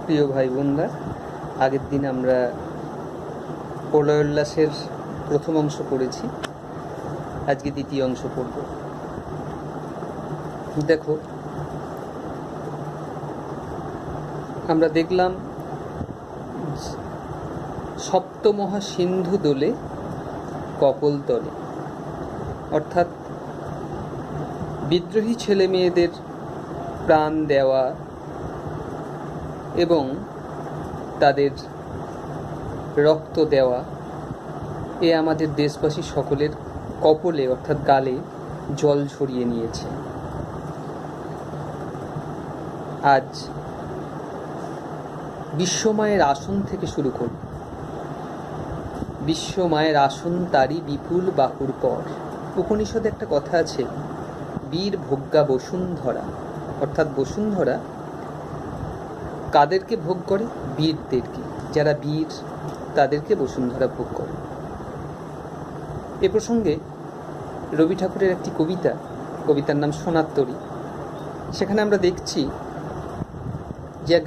প্রিয় ভাই বোনরা, আগের দিন আমরা প্রলয় উল্লাসের প্রথম অংশ পড়েছি, আজকে দ্বিতীয় অংশ পড়ব। দেখো, আমরা দেখলাম সপ্তমহা সিন্ধু দোলে কপল তলে, অর্থাৎ বিদ্রোহী ছেলে মেয়েদের প্রাণ দেওয়া এবং তাদের রক্ত দেওয়া এ আমাদের দেশবাসী সকলের কপলে অর্থাৎ গালে জল ছড়িয়ে নিয়েছে। আজ বিশ্বমায়ের আসন থেকে শুরু করব। বিশ্বমায়ের আসন তারি বিপুল বাহুর পর। উপনিষদে একটা কথা আছে, বীর ভোগ্যা বসুন্ধরা, অর্থাৎ বসুন্ধরা কাদেরকে ভোগ করে? বীরদেরকে। যারা বীর তাদেরকে বসুন্ধরা ভোগ করে। এ প্রসঙ্গে রবি ঠাকুরের একটি কবিতার নাম সোনার তরী। সেখানে আমরা দেখছি যে এক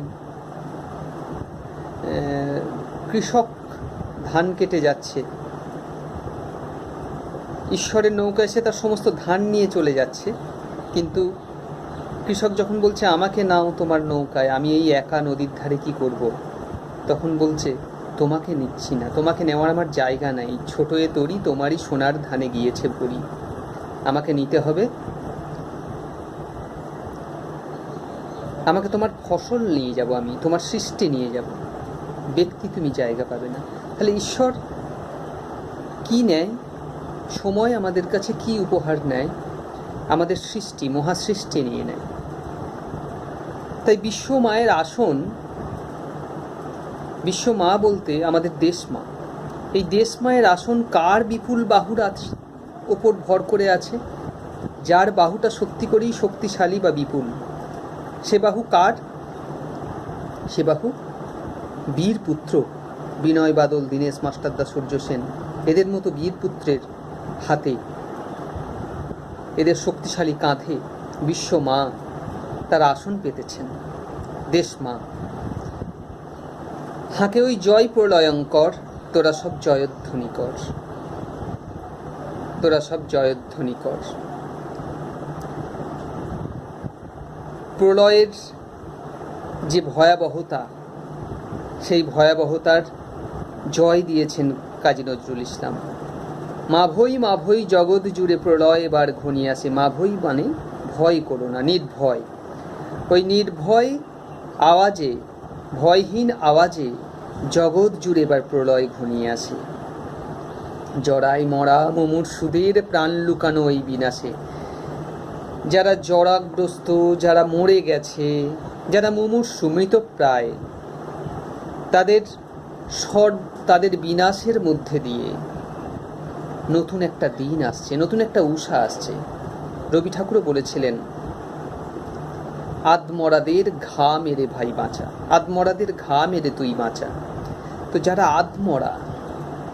কৃষক ধান কেটে যাচ্ছে, ঈশ্বরের নৌকা এসে তার সমস্ত ধান নিয়ে চলে যাচ্ছে, কিন্তু কৃষক যখন বলছে আমাকে নাও তোমার নৌকায়, আমি এই একা নদীর ধারে কি করব, তখন বলছে তোমাকে নিচ্ছি না, তোমাকে নেওয়ার আমার জায়গা নাই, ছোট এ তরি তোমারই সোনার ধানে গিয়েছে ভরি, আমাকে নিতে হবে, আমাকে তোমার ফসল নিয়ে যাব, আমি তোমার সৃষ্টি নিয়ে যাব, ব্যক্তি তুমি জায়গা পাবে না। তাহলে ঈশ্বর কি নেয়? সময় আমাদের কাছে কি উপহার নেয়? আমাদের সৃষ্টি, মহাসৃষ্টি নিয়ে নেয়। তাই বিশ্ব মায়ের আসন, বিশ্ব মা বলতে আমাদের দেশ মা। এই দেশ মায়ের আসন কার বিপুল বাহুর ওপর ভর করে আছে? যার বাহুটা সত্যি করেই শক্তিশালী বা বিপুল। সে বাহু কার? সে বাহু বীর পুত্র বিনয় বাদল, দীনেশ মাস্টারদা, সূর্য সেন, এদের মতো বীর পুত্রের হাতে, এদের শক্তিশালী কাঁধে বিশ্ব মা তার আসন পেতেছেন। দেশ মা হাঁকে ওই জয় প্রলয়ঙ্কর, তোরা সব জয়ধ্বনি কর, তোরা সব জয়ধ্বনি কর। প্রলয়ের যে ভয়াবহতা, সেই ভয়াবহতার জয় দিয়েছেন কাজী নজরুল ইসলাম। মা ভই জগৎ জুড়ে প্রলয় এবার ঘনিয়াছে। মা ভই মানে ভয় করো না, নির্ভয়। ওই নির্ভয় আওয়াজে, ভয়হীন আওয়াজে জগৎ জুড়ে এবার প্রলয় ঘনিয়ে আসে। জরায় মরা মুমূর্ষুদের প্রাণ লুকানো এই বিনাশে। যারা জরাগ্রস্ত, যারা মরে গেছে, যারা মুমূর্ষু, মৃতপ্রায়, তাদের বিনাশের মধ্যে দিয়ে নতুন একটা দিন আসছে, নতুন একটা উষা আসছে। রবি ঠাকুরও বলেছিলেন, আদমরাদের ঘা মেরে ভাই বাঁচা, আদমরাদের ঘা মেরে তুই বাঁচা। তো যারা আদমরা,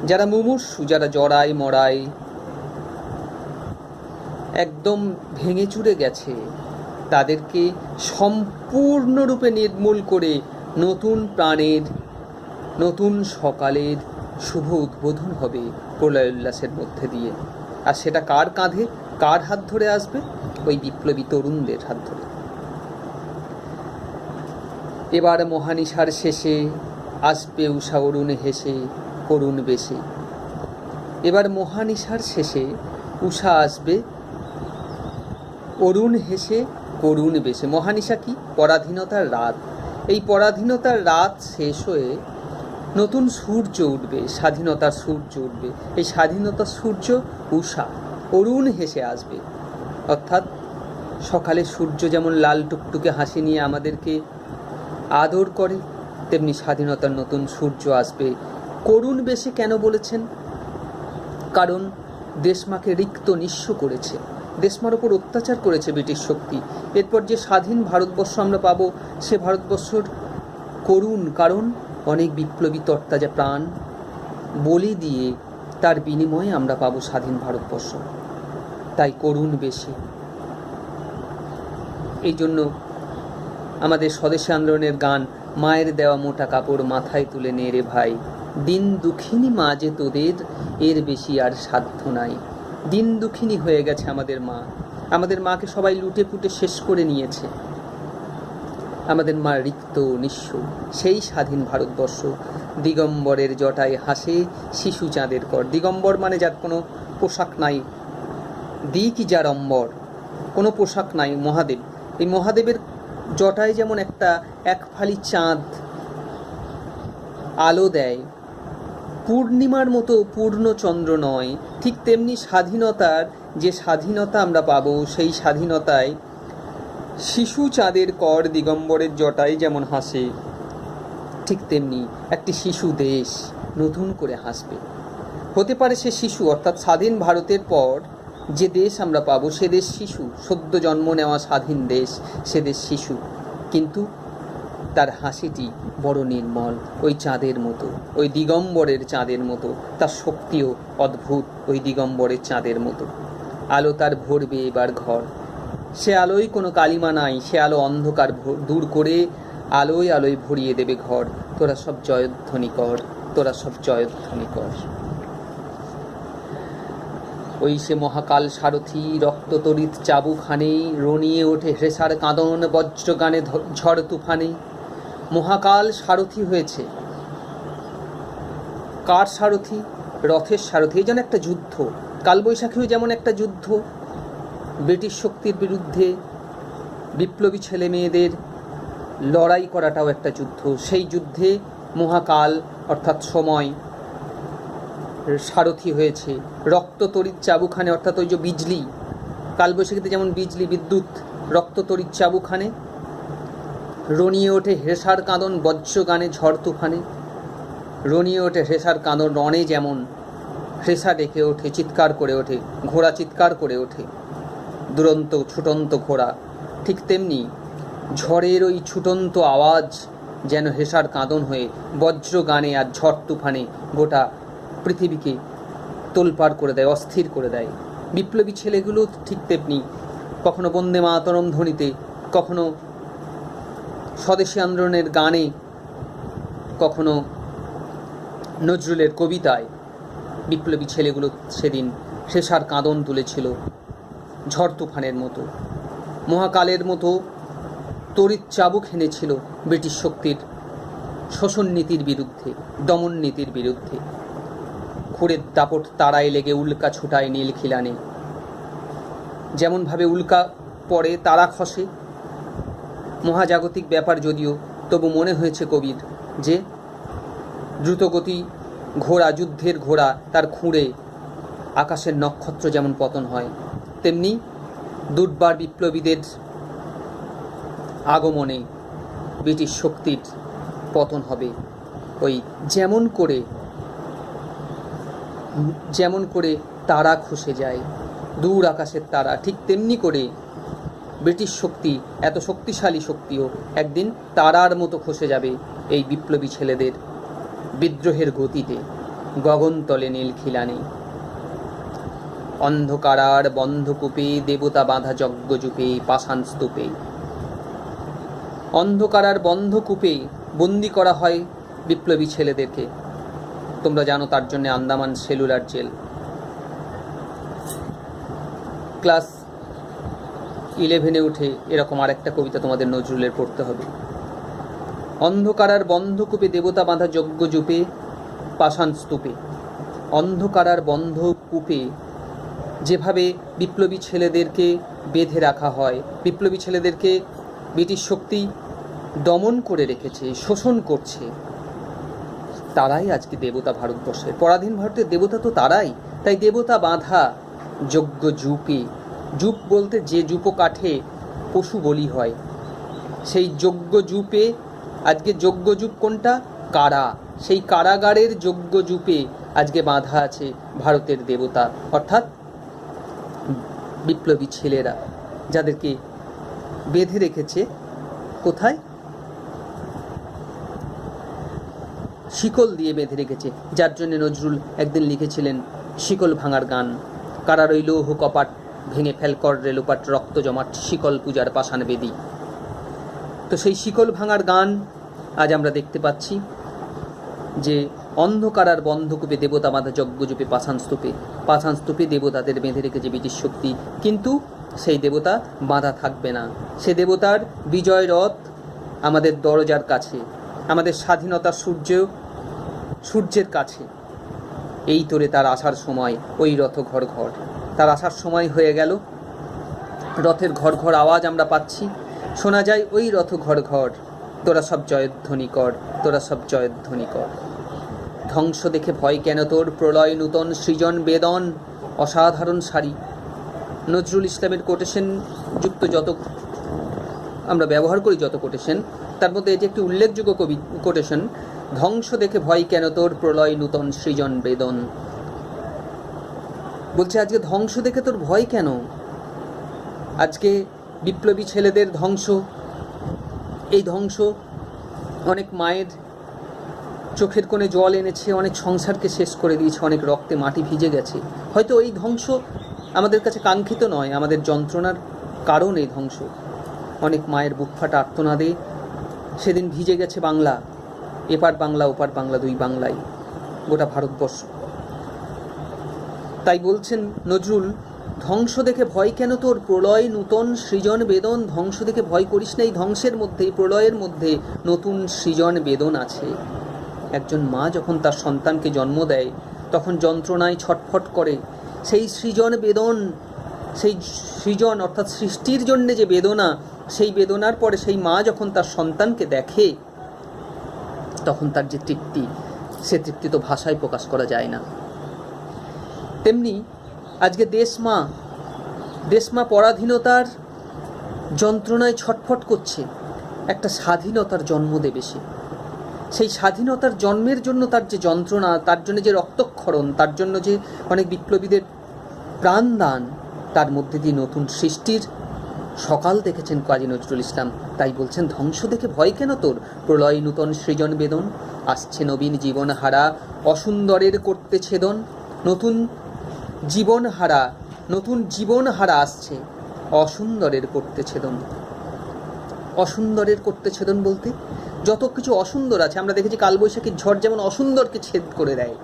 যারা মুমূর্ষু, যারা জড়ায় মরায় একদম ভেঙে চুরে গেছে, তাদেরকে সম্পূর্ণরূপে নির্মূল করে নতুন প্রাণের, নতুন সকালের শুভ উদ্বোধন হবে প্রলয় উল্লাসের মধ্যে দিয়ে। আর সেটা কার কাঁধে, কার হাত ধরে আসবে? ওই বিপ্লবী তরুণদের হাত ধরে। এবার মহানিশার শেষে আসবে উষা অরুণ হেসে করুণ বেশে। এবার মহানিশার শেষে উষা আসবে অরুণ হেসে করুণ বেশে। মহানিশা কি? পরাধীনতার রাত। এই পরাধীনতার রাত শেষ হয়ে নতুন সূর্য উঠবে, স্বাধীনতার সূর্য উঠবে। এই স্বাধীনতার সূর্য উষা অরুণ হেসে আসবে, অর্থাৎ সকালে সূর্য যেমন লাল টুকটুকে হাসি নিয়ে আমাদেরকে আদর করে, তেমনি স্বাধীনতার নতুন সূর্য আসবে। করুণ বেশে কেন বলেছেন? কারণ দেশমাকে রিক্ত নিঃস্ব করেছে, দেশমার ওপর অত্যাচার করেছে ব্রিটিশ শক্তি। এরপর যে স্বাধীন ভারতবর্ষ আমরা পাবো, সে ভারতবর্ষর করুণ, কারণ অনেক বিপ্লবী তরতাজা প্রাণ বলি দিয়ে তার বিনিময়ে আমরা পাবো স্বাধীন ভারতবর্ষ। তাই করুণ বেশি। এই জন্য আমাদের স্বদেশী আন্দোলনের গান মায়ের দেওয়া মোটা কাপড় মাথায় তুলে নে রে ভাই, দিন দুঃখিনী মা যে তোদের, এর বেশি আর সাধ্য নাই। দিন দুঃখিনী হয়ে গেছে আমাদের মা, আমাদের মাকে সবাই লুটে পুটে শেষ করে নিয়েছে। আমাদের মা রিক্ত নিঃস্ব। সেই স্বাধীন ভারতবর্ষ দিগম্বরের জটায় হাসে শিশু চাঁদের কর। দিগম্বর মানে যার কোনো পোশাক নাই, দি কি যার অম্বর, কোনো পোশাক নাই, মহাদেব। এই মহাদেবের জটায় যেমন এক ফালি চাঁদ আলো দেয়, পূর্ণিমার মতো পূর্ণ চন্দ্র নয়, ঠিক তেমনি স্বাধীনতার যে স্বাধীনতা আমরা পাবো, সেই স্বাধীনতায় শিশু চাঁদের কর দিগম্বরের জটায় যেমন হাসে, ঠিক তেমনি একটি শিশু দেশ নতুন করে হাসবে। হতে পারে সে শিশু, অর্থাৎ স্বাধীন ভারতের পর যে দেশ আমরা পাবো সে দেশ শিশু, সদ্য জন্ম নেওয়া স্বাধীন দেশ, সে দেশ শিশু, কিন্তু তার হাসিটি বড় নির্মল, ওই চাঁদের মতো, ওই দিগম্বরের চাঁদের মতো। তার শক্তিও অদ্ভুত, ওই দিগম্বরের চাঁদের মতো। আলো তার ভরবে এবার ঘর, সে আলোয় কোনো কালিমা নাই, সে আলো অন্ধকার দূর করে আলোয় আলোয় ভরিয়ে দেবে ঘর। তোরা সব জয়ধ্বনি কর, তোরা সব জয়ধ্বনি কর। ওই সে মহাকাল সারথি রক্ত তড়িৎ চাবুখানে, রনিয়ে ওঠে হ্রেসার কাঁদন বজ্রগানে ঝড় তুফানে। মহাকাল সারথি হয়েছে। কার সারথি? রথের সারথি। এই যেন একটা যুদ্ধ। কালবৈশাখীও যেমন একটা যুদ্ধ, ব্রিটিশ শক্তির বিরুদ্ধে বিপ্লবী ছেলে মেয়েদের লড়াই করাটাও একটা যুদ্ধ। সেই যুদ্ধে মহাকাল অর্থাৎ সময় সারথি হয়েছে। রক্ত তড়িৎ চাবুখানে অর্থাৎ ওই যে বিজলি, কালবৈশাখীতে যেমন বিজলি বিদ্যুৎ, রক্ত তড়িৎ চাবুখানে। রনিয়ে ওঠে হেসার কাঁদন বজ্র গানে ঝড় তুফানে। রনিয়ে ওঠে হেসার কাঁদন, রণে যেমন হেসা ডেকে ওঠে, চিৎকার করে ওঠে, ঘোড়া চিৎকার করে ওঠে, দুরন্ত ছুটন্ত ঘোড়া, ঠিক তেমনি ঝড়ের ওই ছুটন্ত আওয়াজ যেন হেসার কাঁদন হয়ে বজ্র গানে আর ঝড় তুফানে গোটা পৃথিবীকে তোলপাড় করে দেয়, অস্থির করে দেয়। বিপ্লবী ছেলেগুলো ঠিক তেমনি, কখনো বন্দে মাতরম ধ্বনিতে, কখনো স্বদেশী আন্দোলনের গানে, কখনো নজরুলের কবিতায় বিপ্লবী ছেলেগুলো সেদিন শেষার কাঁদন তুলেছিল ঝড় তুফানের মতো। মহাকালের মতো তড়িৎ চাবুক হেনেছিল ব্রিটিশ শক্তির শোষণ নীতির বিরুদ্ধে, দমন নীতির বিরুদ্ধে। খুঁড়ের দাপট তারায় লেগে উল্কা ছুটায় নীল খিলানে। যেমনভাবে উল্কা পড়ে তারা খসে, মহাজাগতিক ব্যাপার যদিও, তবু মনে হয়েছে কবির যে দ্রুতগতি ঘোড়া, যুদ্ধের ঘোড়া, তার খুঁড়ে আকাশের নক্ষত্র যেমন পতন হয়, তেমনি দুর্বার বিপ্লবীদের আগমনে ব্রিটিশ শক্তির পতন হবে। ওই যেমন করে তারা খসে যায়, দূর আকাশের তারা, ঠিক তেমনি করে ব্রিটিশ শক্তি, এত শক্তিশালী শক্তিও একদিন তারার মতো খসে যাবে এই বিপ্লবী ছেলেদের বিদ্রোহের গতিতে। গগনতলে নীল খিলানে। অন্ধকারার বন্ধকূপে দেবতা বাঁধা যজ্ঞজূপে পাষাণ স্তূপে। অন্ধকারার বন্ধকূপে বন্দি করা হয় বিপ্লবী ছেলেদেরকে। তোমরা জানো তার জন্য আন্দামান সেলুলার জেল। ক্লাস 11-এ উঠে এরকম আরেকটা কবিতা তোমাদের নজরুলের পড়তে হবে। অন্ধকারার বন্ধকূপে দেবতা বাঁধা যজ্ঞজূপে পাষাণ স্তূপে। অন্ধকারার বন্ধকূপে যেভাবে বিপ্লবী ছেলেদেরকে বেঁধে রাখা হয়, বিপ্লবী ছেলেদেরকে ব্রিটিশ শক্তি দমন করে রেখেছে, শোষণ করছে, তারাই আজকে দেবতা ভারতবর্ষের। পরাধীন ভারতের দেবতা তো তারাই। তাই দেবতা বাঁধা যজ্ঞজূপে, জূপ বলতে যে জূপ কাঠে পশু বলি হয়, সেই যজ্ঞজূপে আজকে যজ্ঞজূপ কোনটা? কারা। সেই কারাগারের যজ্ঞজূপে আজকে বাঁধা আছে ভারতের দেবতা, অর্থাৎ বিপ্লবী ছেলেরা, যাদেরকে বেঁধে রেখেছে কোথায়? শিকল দিয়ে বেঁধে রেখেছে। যার জন্য নজরুল একদিন লিখেছিলেন শিকল ভাঙার গান। কারা রইল লৌহ কপাট, ভেঙে ফেলকর রেলোপাট, রক্ত জমাট শিকল পূজার পাষাণ বেদী। তো সেই শিকল ভাঙার গান আজ আমরা দেখতে পাচ্ছি যে অন্ধকার আর বন্ধকূপে দেবতা বাঁধা যজ্ঞজূপে পাষাণ স্তূপে দেবতাদের বেঁধে রেখেছে ব্রিটিশ শক্তি, কিন্তু সেই দেবতা বাঁধা থাকবে না। সে দেবতার বিজয় রথ আমাদের দরজার কাছে, আমাদের স্বাধীনতার সূর্যের কাছে। এই তোরে তার আসার সময়, ওই রথ ঘর ঘর, তার আসার সময় হয়ে গেল। রথের ঘর ঘর আওয়াজ আমরা পাচ্ছি, শোনা যায় ওই রথ ঘর ঘর, তোরা সব জয়ধ্বনি কর, তোরা সব জয়ধ্বনি কর। ধ্বংস দেখে ভয় কেন তোর, প্রলয় নূতন সৃজন বেদন, অসাধারণ সারি। নজরুল ইসলামের কোটেশন যুক্ত যত আমরা ব্যবহার করি, যত কোটেশন, তার মধ্যে এটি একটি উল্লেখযোগ্য কোটেশন। ধ্বংস দেখে ভয় কেন তোর, প্রলয় নূতন সৃজন বেদন। বলছে আজকে ধ্বংস দেখে তোর ভয় কেন? আজকে বিপ্লবী ছেলেদের ধ্বংস, এই ধ্বংস অনেক মায়ের চোখের কোণে জল এনেছে, অনেক সংসারকে শেষ করে দিয়েছে, অনেক রক্তে মাটি ভিজে গেছে। হয়তো এই ধ্বংস আমাদের কাছে কাঙ্ক্ষিত নয়, আমাদের যন্ত্রণার কারণ এই ধ্বংস। অনেক মায়ের বুক ফাটা আর্তনাদে সেদিন ভিজে গেছে বাংলা, এপার বাংলা ওপার বাংলা, দুই বাংলায় গোটা ভারতবর্ষ। তাই বলছেন নজরুল, ধ্বংস দেখে ভয় কেন তোর, প্রলয় নূতন সৃজন বেদন। ধ্বংস দেখে ভয় করিস না, এই ধ্বংসের মধ্যে, প্রলয়ের মধ্যে নতুন সৃজন বেদন আছে। একজন মা যখন তার সন্তানকে জন্ম দেয় তখন যন্ত্রণায় ছটফট করে। সেই সৃজন বেদন, সেই সৃজন অর্থাৎ সৃষ্টির জন্যে যে বেদনা, সেই বেদনার পরে সেই মা যখন তার সন্তানকে দেখে তখন তার যে তৃপ্তি, সে তৃপ্তি তো ভাষায় প্রকাশ করা যায় না। তেমনি আজকে দেশমা পরাধীনতার যন্ত্রণায় ছটফট করছে। একটা স্বাধীনতার জন্ম দেবে সে, সেই স্বাধীনতার জন্মের জন্য তার যে যন্ত্রণা, তার জন্য যে রক্তক্ষরণ, তার জন্য যে অনেক বিপ্লবীদের প্রাণদান, তার মধ্যে দিয়ে নতুন সৃষ্টির সকাল দেখেছেন কাজী নজরুল ইসলাম। তাই বলছেন ধ্বংস দেখে ভয় কেন তোর, প্রলয় নূতন সৃজন বেদন। আসছে নবীন জীবন হারা, অসুন্দরের করতে ছেদন। নতুন জীবন হারা আসছে, অসুন্দরের করতে ছেদন। অসুন্দরের করতে ছেদন বলতে যত কিছু অসুন্দর আছে, আমরা দেখেছি কালবৈশাখীর ঝড় যেমন অসুন্দরকে ছেদ করে দেয়,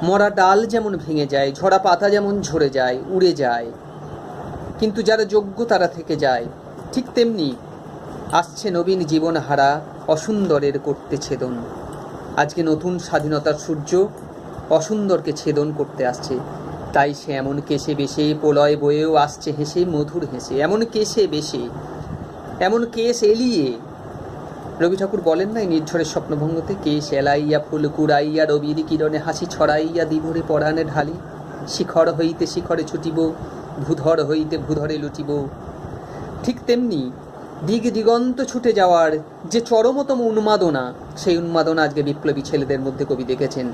মরা ডাল যেমন ভেঙে যায়, ঝরা পাতা যেমন ঝরে যায়, উড়ে যায়, কিন্তু যারা যোগ্য তারা থেকে যায়, ঠিক তেমনি আসছে নবীন জীবন হারা, অসুন্দরের করতে ছেদন। আজকে নতুন স্বাধীনতার সূর্য অসুন্দরকে ছেদন করতে আসছে। তাই সে এমন কেশে বেশে, প্রলয় বয়েও আসছে হেসে, মধুর হেসে। এমন কেশে বেশে, এমন কেশ এলিয়ে, রবি ঠাকুর বলেন নাই নির্ঝরের স্বপ্নভঙ্গতে, কেশ এলাইয়া ফুল কুড়াইয়া, রবির কিরণে হাসি ছড়াইয়া, দিভরে পরাণে ঢালি, শিখর হইতে শিখরে ছুটিব, ভূধর হইতে ভূধরে লুটিব। ঠিক তেমনি দিগন্ত ছুটে যাওয়ার যে চরমতম উন্মাদনা, সেই উন্মাদনা আজকে বিপ্লবী ছেলেদের মধ্যে কবি দেখেছেন।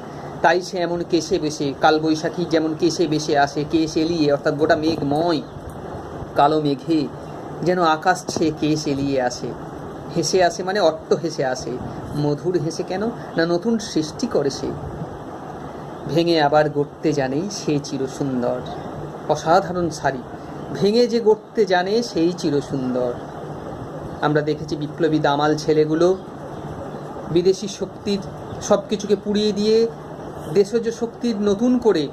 তাই সে এমন কেশে বেশে, কালবৈশাখী যেমন কেশে বেশে আসে, কেশ এলিয়ে অর্থাৎ গোটা মেঘময় কালো মেঘে যেন আকাশ ছেয়ে কেশ এলিয়ে আসে, হেসে আসে, মানে অট্ট হেসে আসে। মধুর হেসে কেন না, নতুন সৃষ্টি করে সে, ভেঙে আবার গড়তে জানে সে চিরসুন্দর। অসাধারণ সারি, ভেঙে যে গড়তে জানে সেই চিরসুন্দর। আমরা দেখেছি বিপ্লবী দামাল ছেলেগুলো বিদেশি শক্তির সব কিছুকে পুড়িয়ে দিয়ে দেশজ শক্তির নতুন করে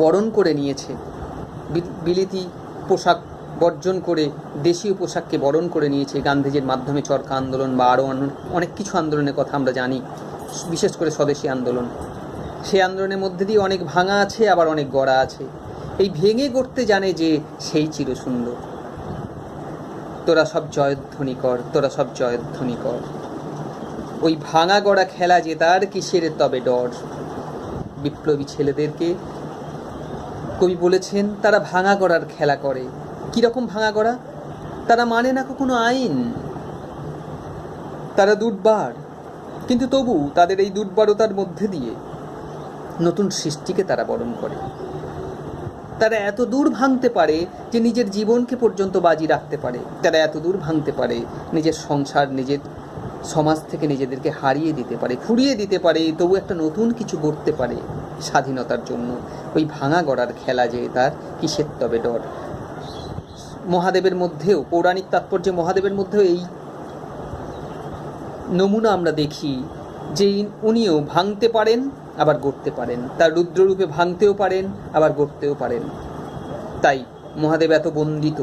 বরণ করে নিয়েছে, বিলিতি পোশাক বর্জন করে দেশীয় পোশাককে বরণ করে নিয়েছে। গান্ধীজির মাধ্যমে চরকা আন্দোলন বা আরও অনেক কিছু আন্দোলনের কথা আমরা জানি, বিশেষ করে স্বদেশী আন্দোলন। সেই আন্দোলনের মধ্যে দিয়ে অনেক ভাঙা আছে, আবার অনেক গড়া আছে। এই ভেঙে গড়তে জানে যে সেই চিরসুন্দর। তোরা সব জয়ধ্বনি কর, তোরা সব জয়ধ্বনি কর। ওই ভাঙা গড়া খেলা জেতার কিসের তবে ডর। বিপ্লবী ছেলেদেরকে কবি বলেছেন তারা ভাঙা গড়ার খেলা করে। কীরকম ভাঙা গড়া? তারা মানে না কখনো আইন, তারা দুর্বার, কিন্তু তবু তাদের এই দুর্বারতার মধ্যে দিয়ে নতুন সৃষ্টিকে তারা বরণ করে। তারা এত দূর ভাঙতে পারে যে নিজের জীবনকে পর্যন্ত বাজি রাখতে পারে। তারা এত দূর ভাঙতে পারে নিজের সংসার, নিজের সমাজ থেকে নিজেদেরকে হারিয়ে দিতে পারে, ফুরিয়ে দিতে পারে, তবু একটা নতুন কিছু গড়তে পারে স্বাধীনতার জন্য। ওই ভাঙা গড়ার খেলা যে তার কিসের তবে ডর। মহাদেবের মধ্যেও, পৌরাণিক তাৎপর্যে মহাদেবের মধ্যেও এই নমুনা আমরা দেখি যে উনিও ভাঙতে পারেন আবার গড়তে পারেন, তার রুদ্ররূপে ভাঙতেও পারেন আবার গড়তেও পারেন। তাই মহাদেব এত বন্দিত,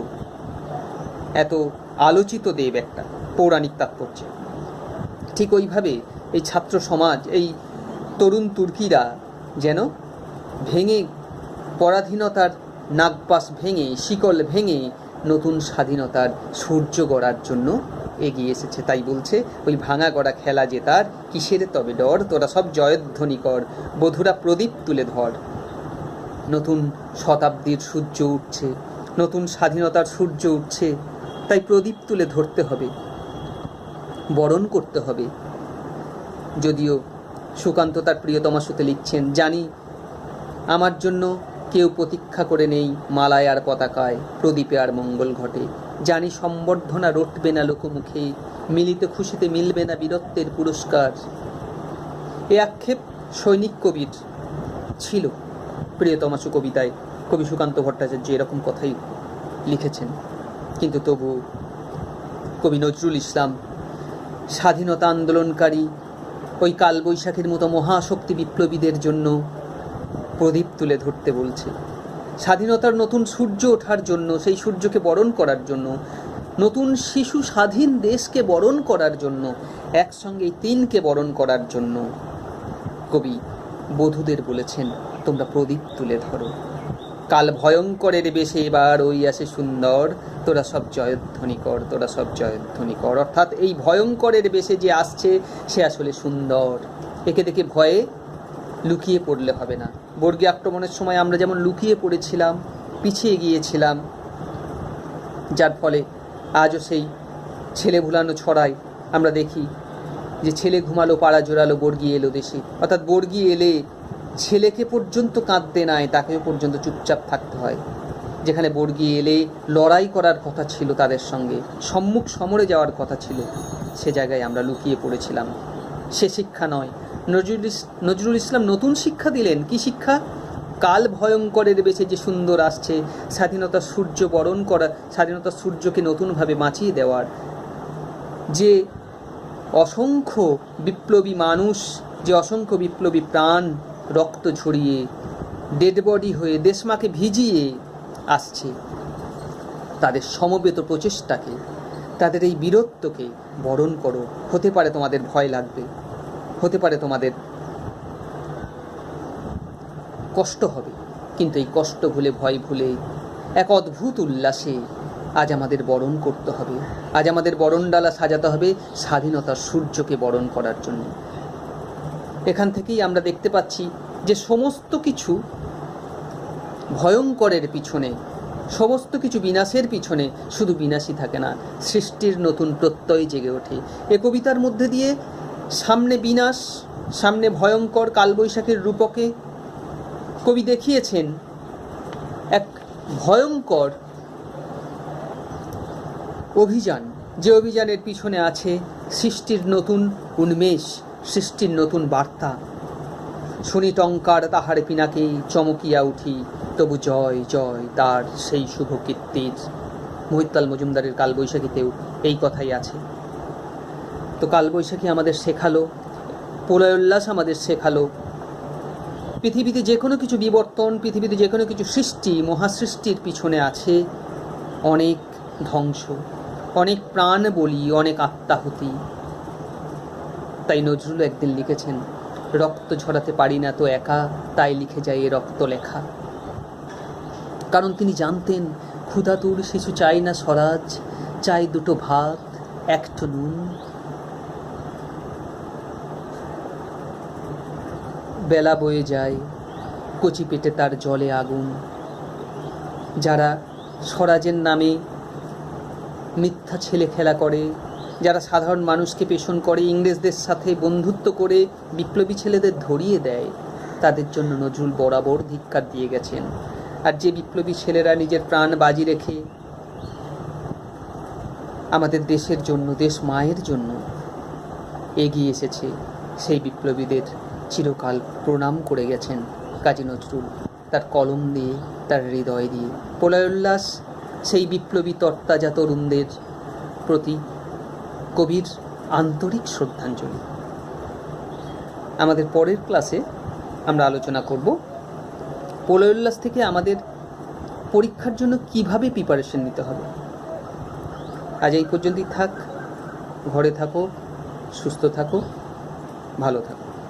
এত আলোচিত দেব একটা পৌরাণিক তাৎপর্যে। ঠিক ওইভাবে এই ছাত্র সমাজ, এই তরুণ তুর্কিরা যেন ভেঙে, পরাধীনতার নাগপাশ ভেঙে, শিকল ভেঙে নতুন স্বাধীনতার সূর্য গড়ার জন্য এগিয়ে এসেছে। তাই বলছে, ওই ভাঙা গড়া খেলা জেতার কিসের তবে ডর, তোরা সব জয়ধ্বনি কর, বধুরা প্রদীপ তুলে ধর। নতুন শতাব্দীর সূর্য উঠছে, নতুন স্বাধীনতার সূর্য উঠছে, তাই প্রদীপ তুলে ধরতে হবে, বরণ করতে হবে। যদিও সুকান্ত তার প্রিয়তমা সুতে লিখছেন, জানি আমার জন্য কেউ প্রতীক্ষা করে নেই মালায় আর পতাকায়, প্রদীপে আর মঙ্গল ঘটে। জানি সম্বর্ধনা রটবে না লোকমুখে, মিলিত খুশিতে মিলবে না বীরত্বের পুরস্কার। এ আক্ষেপ সৈনিক কবির ছিল প্রিয়তমাসু কবিতায়। কবি সুকান্ত ভট্টাচার্য এরকম কথাই লিখেছেন। কিন্তু তবু কবি নজরুল ইসলাম স্বাধীনতা আন্দোলনকারী ওই কালবৈশাখীর মতো মহাশক্তি বিপ্লবীদের জন্য প্রদীপ তুলে ধরতে বলছে। স্বাধীনতার নতুন সূর্য ওঠার জন্য, সেই সূর্যকে বরণ করার জন্য, নতুন শিশু স্বাধীন দেশকে বরণ করার জন্য, একসঙ্গে এই তিনকে বরণ করার জন্য কবি বধূদের বলেছেন, তোমরা প্রদীপ তুলে ধরো। কাল ভয়ঙ্করের বেশে এবার ওই আসে সুন্দর, তোরা সব জয়ধ্বনি কর, তোরা সব জয়ধ্বনি কর। অর্থাৎ এই ভয়ঙ্করের বেশে যে আসছে সে আসলে সুন্দর। একে দেখে ভয়ে লুকিয়ে পড়লে হবে না। বর্গী আক্রমণের সময় আমরা যেমন লুকিয়ে পড়েছিলাম, পিছিয়ে গিয়েছিলাম, যার ফলে আজও সেই ছেলে ভুলানো ছড়ায় আমরা দেখি যে ছেলে ঘুমালো পাড়া জোড়ালো বর্গী এলো দেশে। অর্থাৎ বর্গী এলে ছেলেকে পর্যন্ত কাঁদতে নাই, তাকেও পর্যন্ত চুপচাপ থাকতে হয়। যেখানে বর্গী এলে লড়াই করার কথা ছিল, তাদের সঙ্গে সম্মুখ সমরে যাওয়ার কথা ছিল, সে জায়গায় আমরা লুকিয়ে পড়েছিলাম। সে শিক্ষা নয়, নজরুল ইসলাম নতুন শিক্ষা দিলেন। কি শিক্ষা? কাল ভয়ঙ্করের বেশে যে সুন্দর আসছে, স্বাধীনতার সূর্য বরণ করা, স্বাধীনতার সূর্যকে নতুনভাবে বাঁচিয়ে দেওয়ার। যে অসংখ্য বিপ্লবী মানুষ, যে অসংখ্য বিপ্লবী প্রাণ রক্ত ঝরিয়ে ডেড বডি হয়ে দেশমাকে ভিজিয়ে আসছে, তাদের সমবেত প্রচেষ্টাকে, তাদের এই বীরত্বকে বরণ করো। হতে পারে তোমাদের ভয় লাগবে, হতে পারে তোমাদের কষ্ট হবে, কিন্তু এই কষ্ট ভুলে, ভয় ভুলে এক অদ্ভুত উল্লাসে আজ আমাদের বরণ করতে হবে। আজ আমাদের বরণডালা সাজাতে হবে স্বাধীনতার সূর্যকে বরণ করার জন্য। এখান থেকেই আমরা দেখতে পাচ্ছি যে সমস্ত কিছু ভয়ঙ্করের পিছনে, সমস্ত কিছু বিনাশের পিছনে শুধু বিনাশই থাকে না, সৃষ্টির নতুন প্রত্যয় জেগে ওঠে। এ কবিতার মধ্যে দিয়ে সামনে বিনাশ, সামনে ভয়ঙ্কর কালবৈশাখীর রূপকে কবি দেখিয়েছেন এক ভয়ঙ্কর অভিযান, যে অভিযানের পিছনে আছে সৃষ্টির নতুন উন্মেষ, সৃষ্টির নতুন বার্তা। শুনি টঙ্কার তাহার পিনাকে চমকিয়া উঠি, তবু জয় জয় তার সেই শুভ কীর্তির। মহিতলাল মজুমদারের কালবৈশাখীতেও এই কথাই আছে। তো কালবৈশাখী আমাদের শেখালো, প্রলয়োল্লাস আমাদের শেখালো, পৃথিবীতে যে কোনো কিছু বিবর্তন, পৃথিবীতে যে কোনো কিছু সৃষ্টি, মহাসৃষ্টির পিছনে আছে অনেক ধ্বংস, অনেক প্রাণ বলি, অনেক আত্মাহুতি। তাই নজরুল একদিন লিখেছেন, রক্ত ঝরাতে পারি না তো একা, তাই লিখে যায় এ রক্ত লেখা। কারণ তিনি জানতেন ক্ষুধাতুর শিশু চাই না স্বরাজ, চাই দুটো ভাত, একটু নুন। বেলা বয়ে যায়, কচি পেটে তার জলে আগুন। যারা স্বরাজের নামে মিথ্যা ছেলে খেলা করে, যারা সাধারণ মানুষকে পেষণ করে, ইংরেজদের সাথে বন্ধুত্ব করে বিপ্লবী ছেলেদের ধরিয়ে দেয়, তাদের জন্য নজরুল বরাবর ধিক্কার দিয়ে গেছেন। আর যে বিপ্লবী ছেলেরা নিজের প্রাণ বাজি রেখে আমাদের দেশের জন্য, দেশ মায়ের জন্য এগিয়ে এসেছে, সেই বিপ্লবীদের চিরকাল প্রণাম করে গেছেন কাজী নজরুল, তার কলম দিয়ে, তার হৃদয় দিয়ে। প্রলয়োল্লাস সেই বিপ্লবী তরতাজা তরুণদের প্রতি কবির আন্তরিক শ্রদ্ধাঞ্জলি। আমাদের পরের ক্লাসে আমরা আলোচনা করব প্রলয় উল্লাস থেকে আমাদের পরীক্ষার জন্য কিভাবে প্রিপারেশন নিতে হবে। আজ এই পর্যন্তই থাক। ঘরে থাকো, সুস্থ থাকো, ভালো থাকো।